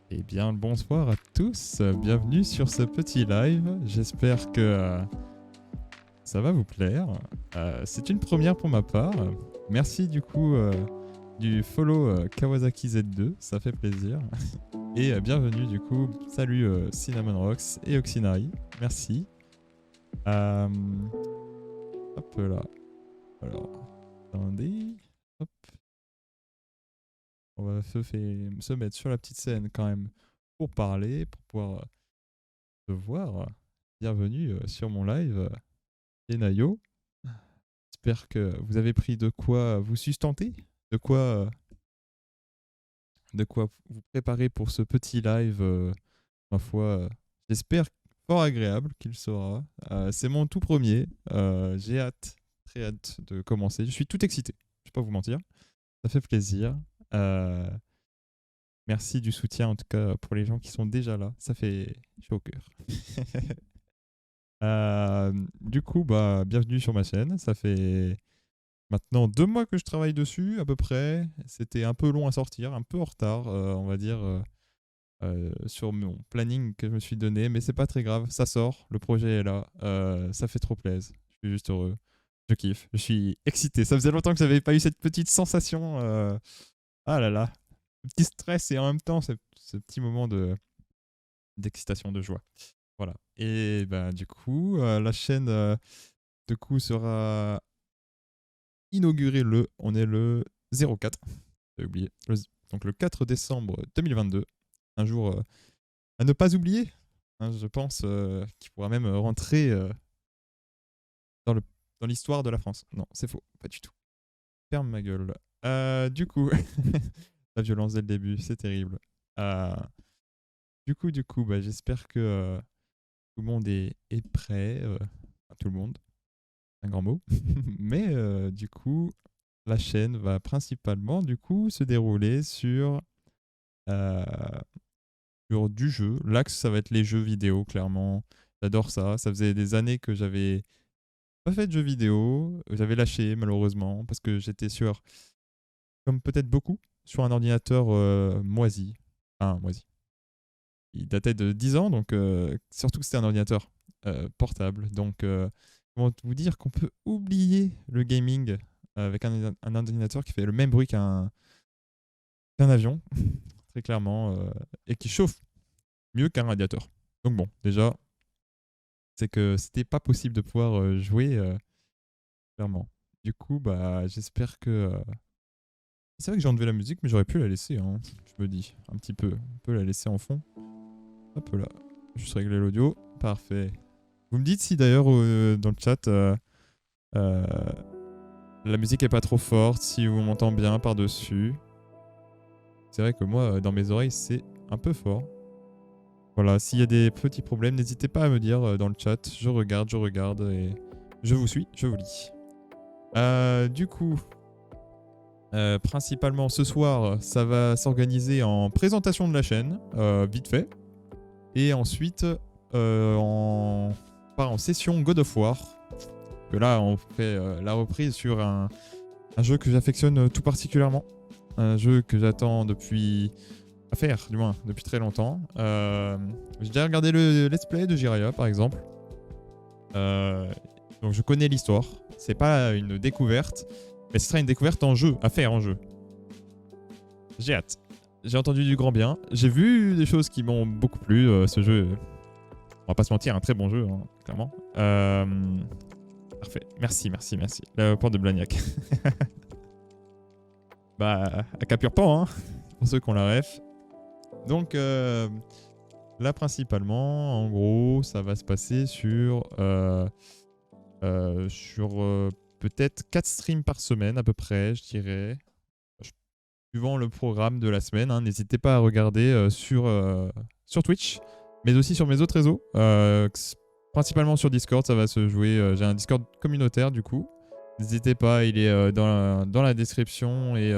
Eh bien, bonsoir à tous, bienvenue sur ce petit live. J'espère que ça va vous plaire. C'est une première pour ma part. Merci du coup du follow Kawasaki Z2, ça fait plaisir. Et bienvenue du coup, salut Cinnamon Rocks et Oxinari, merci. Euh, hop là, alors, attendez, hop. On va se mettre sur la petite scène quand même pour parler, pour pouvoir te voir. Bienvenue sur mon live, Enayo. J'espère que vous avez pris de quoi vous sustenter, de quoi vous préparer pour ce petit live, ma foi, j'espère fort agréable qu'il sera. C'est mon tout premier, j'ai hâte, très hâte de commencer. Je suis tout excité, je ne vais pas vous mentir, ça fait plaisir. Euh, Merci du soutien en tout cas pour les gens qui sont déjà là, ça fait chaud au cœur. Du coup, bah, bienvenue sur ma chaîne. Ça fait maintenant 2 mois que je travaille dessus à peu près. C'était un peu long à sortir, un peu en retard, on va dire, sur mon planning que je me suis donné, mais c'est pas très grave. Ça sort, le projet est là, ça fait trop plaisir. Je suis juste heureux, je kiffe, je suis excité. Ça faisait longtemps que j'avais pas eu cette petite sensation. Ah là là, petit stress et en même temps ce petit moment d'excitation, de joie. Voilà. Et ben du coup, la chaîne de coup sera inaugurée on est le 04, j'ai oublié, donc le 4 décembre 2022, un jour à ne pas oublier, hein, je pense, qui pourra même rentrer dans le dans l'histoire de la France. Non, c'est faux, pas du tout. Ferme ma gueule. Du coup, la violence dès le début, c'est terrible. Euh, du coup, bah, j'espère que tout le monde est prêt. Enfin, tout le monde, un grand mot. Mais du coup, la chaîne va principalement du coup se dérouler euh, sur du jeu. L'axe, ça va être les jeux vidéo, clairement. J'adore ça. Ça faisait des années que j'avais pas fait de jeux vidéo. J'avais lâché, malheureusement, parce que j'étais sur, comme peut-être beaucoup, sur un ordinateur moisi. Enfin, moisi. Il datait de 10 ans, donc surtout que c'était un ordinateur portable. Donc, comment vous dire qu'on peut oublier le gaming avec un ordinateur qui fait le même bruit qu'un avion, très clairement, et qui chauffe mieux qu'un radiateur. Donc bon, déjà, c'est que c'était pas possible de pouvoir jouer clairement. Du coup, bah, j'espère que. C'est vrai que j'ai enlevé la musique, mais j'aurais pu la laisser, hein, je me dis, un petit peu. On peut la laisser en fond. Hop là. Juste régler l'audio. Parfait. Vous me dites si d'ailleurs dans le chat euh, la musique est pas trop forte, si on m'entend bien par-dessus. C'est vrai que moi, dans mes oreilles, c'est un peu fort. Voilà, s'il y a des petits problèmes, n'hésitez pas à me dire dans le chat. Je regarde et je vous suis, je vous lis. Du coup, principalement ce soir, ça va s'organiser en présentation de la chaîne, vite fait. Et ensuite, on part en session God of War. Que là, on fait la reprise sur un jeu que j'affectionne tout particulièrement. Un jeu que j'attends depuis. À faire, du moins, depuis très longtemps. J'ai déjà regardé le let's play de Jiraya, par exemple. Donc je connais l'histoire. C'est pas une découverte, mais ce sera une découverte en jeu, à faire en jeu. J'ai hâte. J'ai entendu du grand bien. J'ai vu des choses qui m'ont beaucoup plu. Ce jeu, on va pas se mentir, un très bon jeu, hein, clairement. Parfait. Merci. L'aéroport de Blagnac. Bah, à Capurpan, hein, pour ceux qui ont la ref. Donc, là, principalement, en gros, ça va se passer sur peut-être 4 streams par semaine, à peu près, je dirais. Suivant le programme de la semaine, hein, n'hésitez pas à regarder sur Twitch, mais aussi sur mes autres réseaux. Principalement sur Discord, ça va se jouer. J'ai un Discord communautaire, du coup. N'hésitez pas, il est dans la description et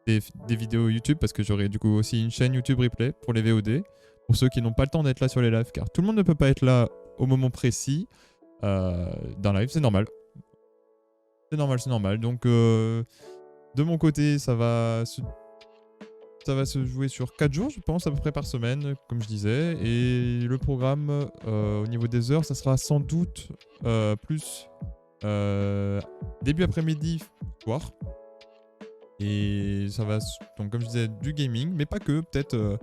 des vidéos YouTube, parce que j'aurai du coup aussi une chaîne YouTube replay pour les VOD, pour ceux qui n'ont pas le temps d'être là sur les lives, car tout le monde ne peut pas être là au moment précis d'un live, c'est normal. C'est normal. Donc, de mon côté, ça va Ça va se jouer sur 4 jours, je pense, à peu près par semaine, comme je disais. Et le programme, au niveau des heures, ça sera sans doute plus début après-midi, soir. Et ça va, donc comme je disais, du gaming, mais pas que, peut-être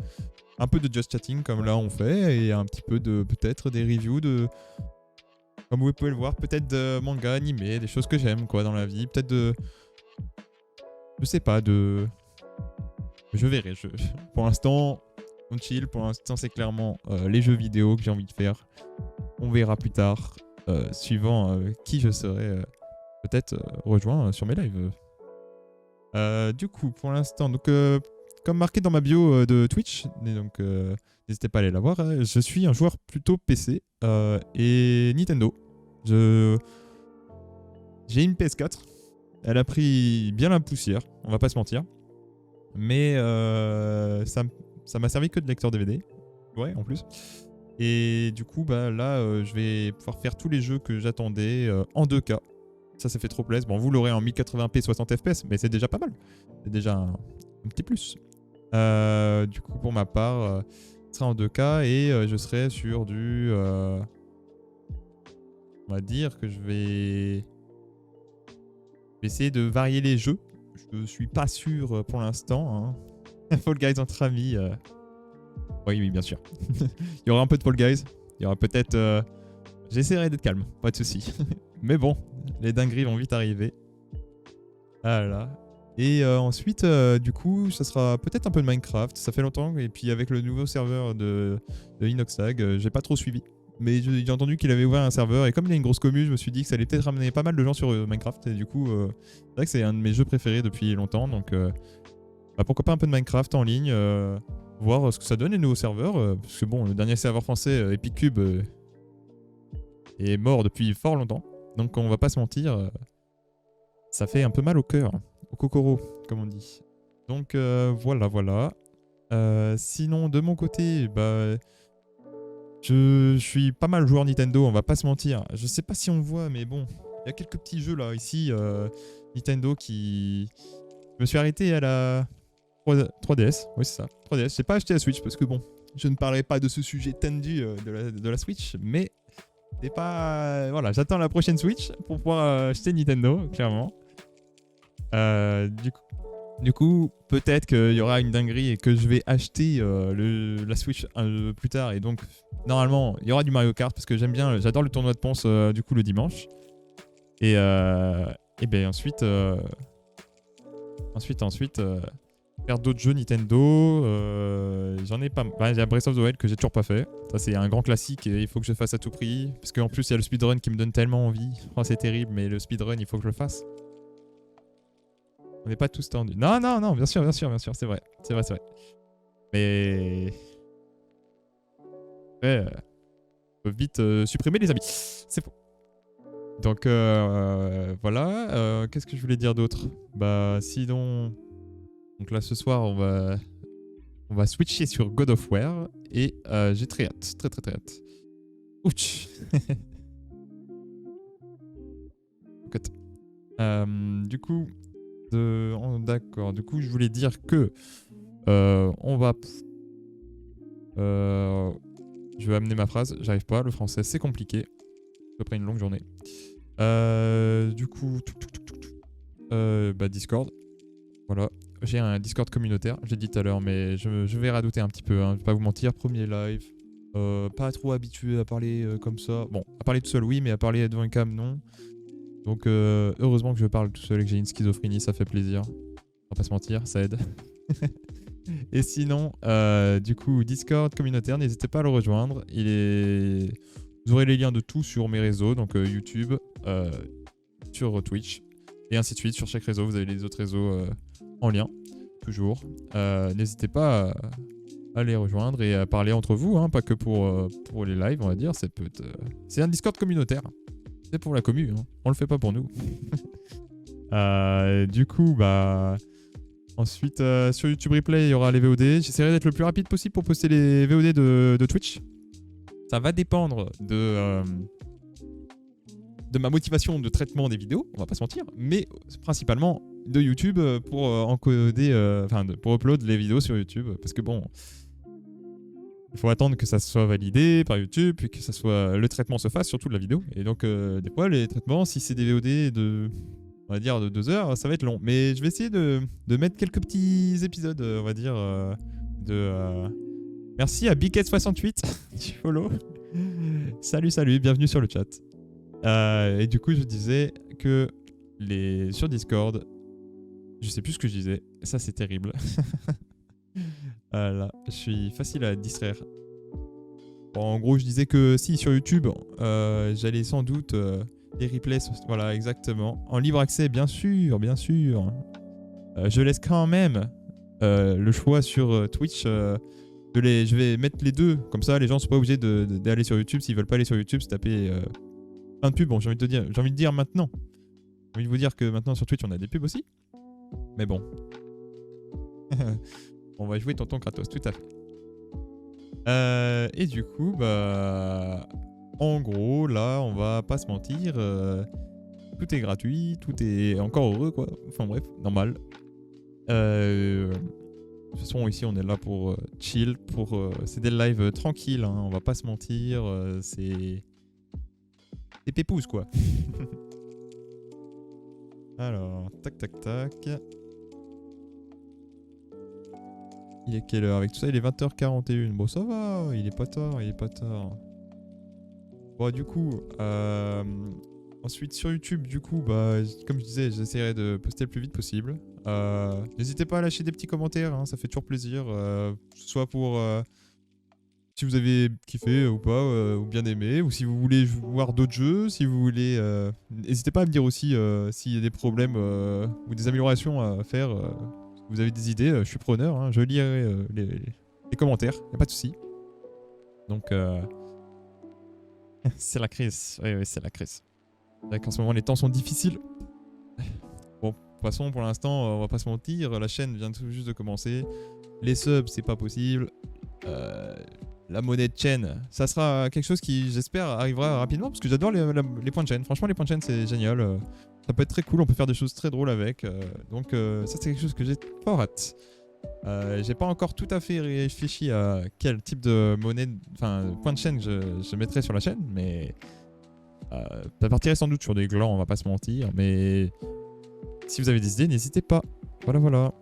un peu de just chatting comme là on fait, et un petit peu de peut-être des reviews de, comme vous pouvez le voir, peut-être de manga animé, des choses que j'aime quoi dans la vie, peut-être de, je sais pas, de, je verrai. Pour l'instant, on chill, pour l'instant c'est clairement les jeux vidéo que j'ai envie de faire. On verra plus tard, suivant qui je serai peut-être rejoint sur mes lives. Du coup, pour l'instant, donc comme marqué dans ma bio de Twitch, et donc n'hésitez pas à aller la voir, je suis un joueur plutôt PC et Nintendo. J'ai une PS4, elle a pris bien la poussière, on va pas se mentir, mais ça m'a servi que de lecteur DVD, ouais en plus. Et du coup, bah là, je vais pouvoir faire tous les jeux que j'attendais en 2K. Ça fait trop plaisir. Bon, vous l'aurez en 1080p 60 fps, mais c'est déjà pas mal. C'est déjà un petit plus. Du coup, pour ma part, ce sera en 2K et je serai sur du... on va dire que je vais essayer de varier les jeux. Je suis pas sûr pour l'instant. Hein. Fall Guys entre amis. Oui, bien sûr. Il y aura un peu de Fall Guys. Il y aura peut-être... J'essaierai d'être calme, pas de soucis. Mais bon, les dingueries vont vite arriver. Voilà. Et ensuite, du coup, ça sera peut-être un peu de Minecraft. Ça fait longtemps. Et puis avec le nouveau serveur de Inoxtag, j'ai pas trop suivi. Mais j'ai entendu qu'il avait ouvert un serveur. Et comme il a une grosse commu, je me suis dit que ça allait peut-être ramener pas mal de gens sur Minecraft. Et du coup, c'est vrai que c'est un de mes jeux préférés depuis longtemps. Donc, bah, pourquoi pas un peu de Minecraft en ligne. Voir ce que ça donne les nouveaux serveurs. Parce que bon, le dernier serveur français, Epicube, est mort depuis fort longtemps. Donc on va pas se mentir, ça fait un peu mal au cœur, au kokoro, comme on dit. Donc voilà. Sinon, de mon côté, bah, je suis pas mal joueur Nintendo, on va pas se mentir. Je sais pas si on voit, mais bon, il y a quelques petits jeux là, ici, Nintendo qui... Je me suis arrêté à la 3DS, oui c'est ça, 3DS. J'ai pas acheté la Switch parce que bon, je ne parlerai pas de ce sujet tendu de la Switch, mais... C'est pas... Voilà, j'attends la prochaine Switch pour pouvoir acheter Nintendo, clairement. Du coup, peut-être qu'il y aura une dinguerie et que je vais acheter la Switch plus tard. Et donc, normalement, il y aura du Mario Kart parce que j'adore le tournoi de Ponce du coup le dimanche. Et ben ensuite, faire d'autres jeux Nintendo. J'en ai pas. Il y a Breath of the Wild que j'ai toujours pas fait. Ça, c'est un grand classique et il faut que je le fasse à tout prix. Parce qu'en plus, il y a le speedrun qui me donne tellement envie. Oh, c'est terrible, mais le speedrun, il faut que je le fasse. On n'est pas tous tendus. Non, bien sûr, c'est vrai. C'est vrai. Mais. Ouais, on peut vite supprimer les amis. C'est faux. Donc, voilà. Qu'est-ce que je voulais dire d'autre? Bah, sinon. Donc là, ce soir, on va switcher sur God of War et j'ai très hâte, très hâte. Ouch. Du coup, d'accord. Du coup, je voulais dire que on va. Je vais amener ma phrase. J'arrive pas. Le français, c'est compliqué. Après une longue journée. Du coup, bah Discord. Voilà. J'ai un Discord communautaire, j'ai dit tout à l'heure, mais je vais radouter un petit peu, hein, je vais pas vous mentir, premier live. Pas trop habitué à parler comme ça. Bon, à parler tout seul, oui, mais à parler devant une cam, non. Donc, heureusement que je parle tout seul et que j'ai une schizophrénie, ça fait plaisir. On va pas se mentir, ça aide. Et sinon, du coup, Discord communautaire, n'hésitez pas à le rejoindre. Vous aurez les liens de tout sur mes réseaux, donc YouTube, sur Twitch, et ainsi de suite. Sur chaque réseau, vous avez les autres réseaux en lien, toujours. N'hésitez pas à les rejoindre et à parler entre vous, hein, pas que pour les lives, on va dire. C'est un Discord communautaire. C'est pour la commu, hein. On le fait pas pour nous. Du coup, bah... Ensuite, sur YouTube Replay, il y aura les VOD. J'essaierai d'être le plus rapide possible pour poster les VOD de Twitch. Ça va dépendre de ma motivation de traitement des vidéos, on va pas se mentir, mais principalement de YouTube pour encoder, pour upload les vidéos sur YouTube. Parce que bon, il faut attendre que ça soit validé par YouTube, puis que le traitement se fasse, surtout de la vidéo. Et donc, des fois, les traitements, si c'est des VOD on va dire, de 2 heures, ça va être long. Mais je vais essayer de mettre quelques petits épisodes, on va dire, Merci à Biket68 du follow. Salut, bienvenue sur le chat. Et du coup, je disais que sur Discord, je sais plus ce que je disais. Ça, c'est terrible. Là, je suis facile à distraire. Bon, en gros, je disais que si sur YouTube, j'allais sans doute les replays, voilà, exactement. En libre accès, bien sûr. Je laisse quand même le choix sur Twitch. Je vais mettre les deux, comme ça les gens ne sont pas obligés d'aller sur YouTube. S'ils veulent pas aller sur YouTube, se taper plein de pubs. Bon, j'ai envie de dire maintenant. J'ai envie de vous dire que maintenant sur Twitch on a des pubs aussi. Mais bon. On va jouer tonton Kratos, tout à fait. Et du coup, bah. En gros, là, on va pas se mentir. Tout est gratuit, tout est encore heureux, quoi. Enfin bref, normal. De toute façon, ici, on est là pour chill, c'est des lives tranquilles, hein, on va pas se mentir, c'est pépouze, quoi. Alors, tac. Il est quelle heure? Avec tout ça, il est 20h41. Bon, ça va, il est pas tard. Bon, du coup, ensuite sur YouTube, du coup, bah, comme je disais, j'essaierai de poster le plus vite possible. N'hésitez pas à lâcher des petits commentaires, hein, ça fait toujours plaisir. Soit pour si vous avez kiffé ou pas, ou bien aimé, ou si vous voulez voir d'autres jeux, si vous voulez. N'hésitez pas à me dire aussi s'il y a des problèmes ou des améliorations à faire. Vous avez des idées, je suis preneur, hein, je lirai les commentaires, y a pas de souci. Donc, c'est la crise. Oui, c'est la crise. C'est vrai qu'en ce moment, les temps sont difficiles. Bon, de toute façon, pour l'instant, on va pas se mentir, la chaîne vient tout juste de commencer. Les subs, c'est pas possible. La monnaie de chaîne, ça sera quelque chose qui, j'espère, arrivera rapidement parce que j'adore les points de chaîne. Franchement, les points de chaîne, c'est génial. Ça peut être très cool, on peut faire des choses très drôles avec. Donc, ça, c'est quelque chose que j'ai fort hâte. J'ai pas encore tout à fait réfléchi à quel type de monnaie, enfin, point de chaîne je mettrai sur la chaîne, mais ça partirait sans doute sur des glands, on va pas se mentir. Mais si vous avez des idées, n'hésitez pas. Voilà.